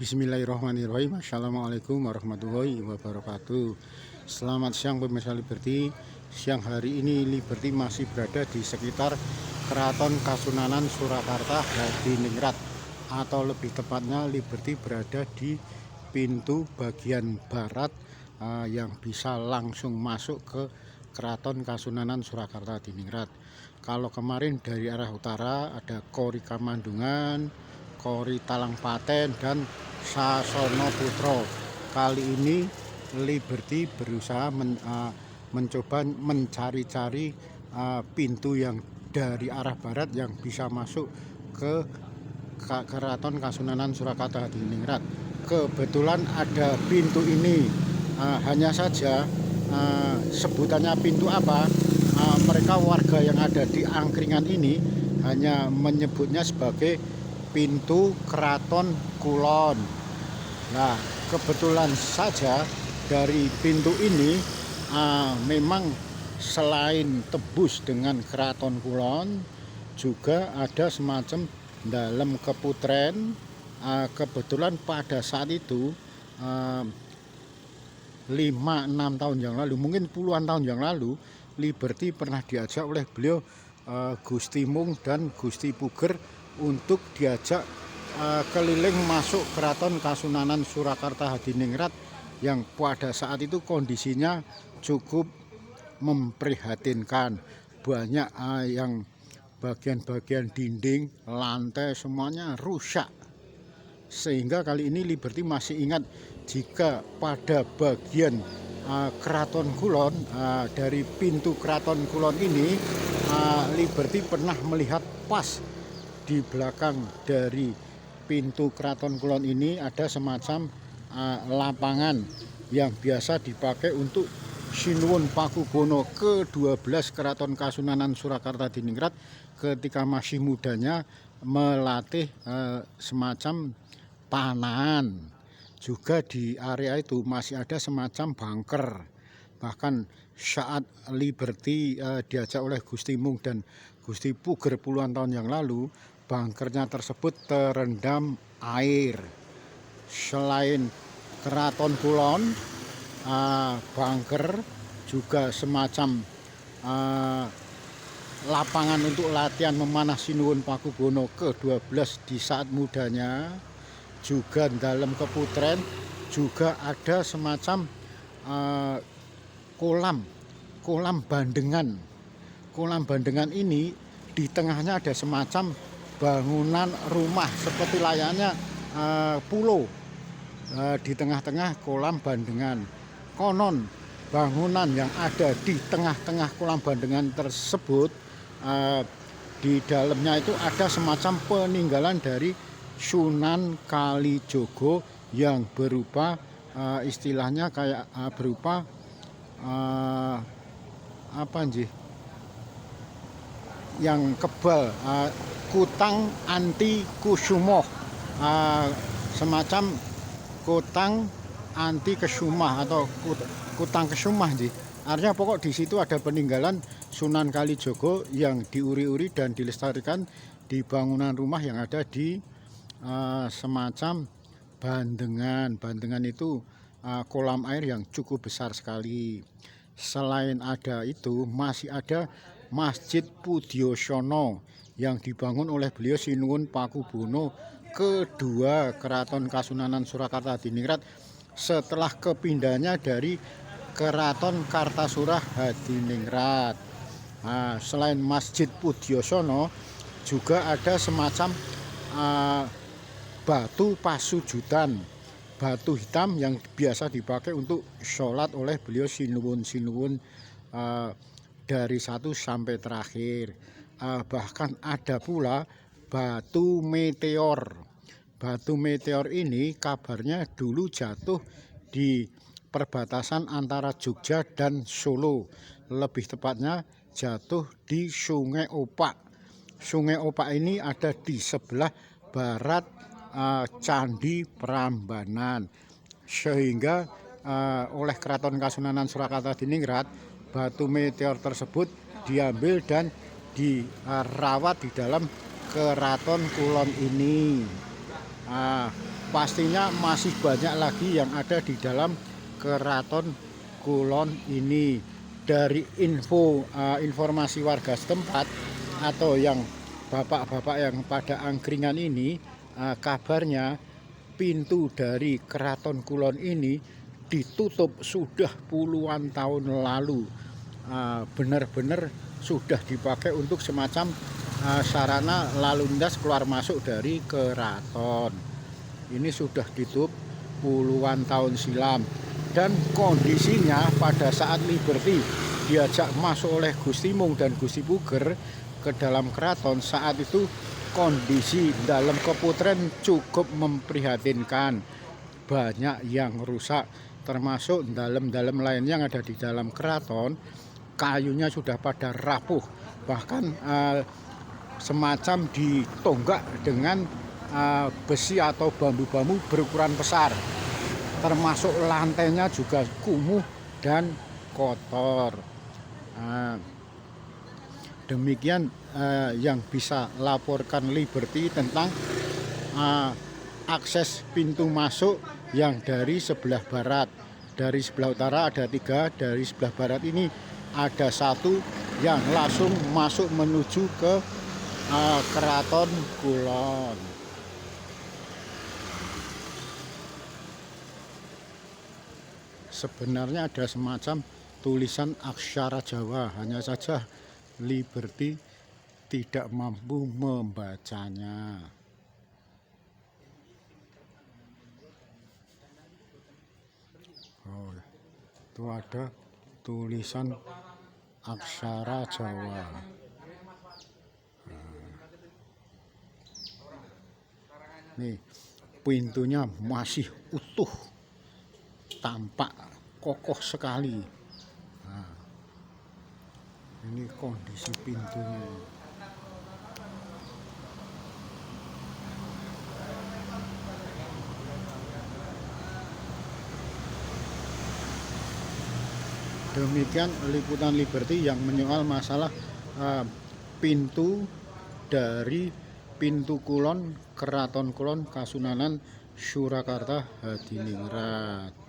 Bismillahirrahmanirrahim. Assalamualaikum warahmatullahi wabarakatuh. Selamat siang pemirsa Liberty. Siang hari ini Liberty masih berada di sekitar Keraton Kasunanan Surakarta Hadiningrat, atau lebih tepatnya Liberty berada di pintu bagian barat yang bisa langsung masuk ke Keraton Kasunanan Surakarta Hadiningrat. Kalau kemarin dari arah utara ada Kori Kamandungan, Kori Talangpaten, dan Sasono Putro. Kali ini Liberty berusaha mencoba mencari-cari pintu yang dari arah barat yang bisa masuk ke Keraton Kasunanan Surakarta Hadiningrat. Kebetulan ada pintu ini, hanya saja sebutannya pintu apa, mereka warga yang ada di angkringan ini hanya menyebutnya sebagai pintu Keraton Kulon. Nah, kebetulan saja dari pintu ini memang selain tebus dengan Keraton Kulon, juga ada semacam dalam keputren. Kebetulan pada saat itu 5-6 tahun yang lalu, mungkin puluhan tahun yang lalu, Liberty pernah diajak oleh beliau Gusti Mung dan Gusti Puger untuk diajak keliling masuk Keraton Kasunanan Surakarta Hadiningrat, yang pada saat itu kondisinya cukup memprihatinkan. Banyak yang bagian-bagian dinding, lantai semuanya rusak. Sehingga kali ini Liberty masih ingat jika pada bagian Keraton Kulon, dari pintu Keraton Kulon ini, Liberty pernah melihat pas di belakang dari pintu Keraton Kulon ini ada semacam lapangan yang biasa dipakai untuk Sinuwun Pakubono ke-12 Keraton Kasunanan Surakarta Hadiningrat ketika masih mudanya melatih semacam panahan. Juga di area itu masih ada semacam bunker. Bahkan saat Liberty diajak oleh Gusti Mung dan Gusti Puger puluhan tahun yang lalu, bunkernya tersebut terendam air. Selain Keraton Kulon, bunker juga semacam lapangan untuk latihan memanah Sinuwun Pakubono ke-12 di saat mudanya. Juga dalam keputren juga ada semacam kolam bandengan. Kolam bandengan ini di tengahnya ada semacam bangunan rumah seperti layaknya pulau di tengah-tengah kolam bandengan. Konon bangunan yang ada di tengah-tengah kolam bandengan tersebut, di dalamnya itu ada semacam peninggalan dari Sunan Kalijogo yang berupa istilahnya kayak berupa apa sih, yang kebal, kutang anti kusumoh, semacam kutang anti kesumah atau kutang kesumah sih. Artinya pokok di situ ada peninggalan Sunan Kalijogo yang diuri-uri dan dilestarikan di bangunan rumah yang ada di semacam bandengan. Bandengan itu kolam air yang cukup besar sekali. Selain ada itu, masih ada Masjid Pudiosono yang dibangun oleh beliau Sinuwun Pakubono kedua Keraton Kasunanan Surakarta Hadiningrat setelah kepindahannya dari Keraton Kartasura Hadiningrat. Selain Masjid Pudiosono, juga ada semacam batu pasujudan, batu hitam yang biasa dipakai untuk sholat oleh beliau Sinuwun dari satu sampai terakhir. Bahkan ada pula batu meteor. Batu meteor ini kabarnya dulu jatuh di perbatasan antara Jogja dan Solo. Lebih tepatnya jatuh di Sungai Opak. Sungai Opak ini ada di sebelah barat Candi Prambanan. Sehingga oleh Keraton Kasunanan Surakarta Hadiningrat, batu meteor tersebut diambil dan dirawat di dalam Keraton Kulon ini. pastinya masih banyak lagi yang ada di dalam Keraton Kulon ini. Dari informasi warga setempat atau yang bapak-bapak yang pada angkringan ini, kabarnya pintu dari Keraton Kulon ini ditutup sudah puluhan tahun lalu. Benar-benar sudah dipakai untuk semacam sarana lalu lintas keluar masuk dari keraton. Ini sudah ditutup puluhan tahun silam, dan kondisinya pada saat Liberty diajak masuk oleh Gusti Mung dan Gusti Puger ke dalam keraton, saat itu kondisi dalam keputren cukup memprihatinkan. Banyak yang rusak, termasuk dalam-dalam lain yang ada di dalam keraton. Kayunya sudah pada rapuh, bahkan semacam ditonggak dengan besi atau bambu-bambu berukuran besar. Termasuk lantainya juga kumuh dan kotor. Demikian yang bisa laporkan Liberty tentang akses pintu masuk yang dari sebelah barat. Dari sebelah utara ada 3, dari sebelah barat ini ada 1 yang langsung masuk menuju ke Keraton Kulon. Sebenarnya ada semacam tulisan aksara Jawa, hanya saja Liberty tidak mampu membacanya. Oh, itu ada tulisan aksara Jawa. Nih, pintunya masih utuh, tampak kokoh sekali. Ini kondisi pintunya. Demikian liputan Liberty yang menyoal masalah pintu dari pintu Kulon Keraton Kulon Kasunanan Surakarta Hadiningrat.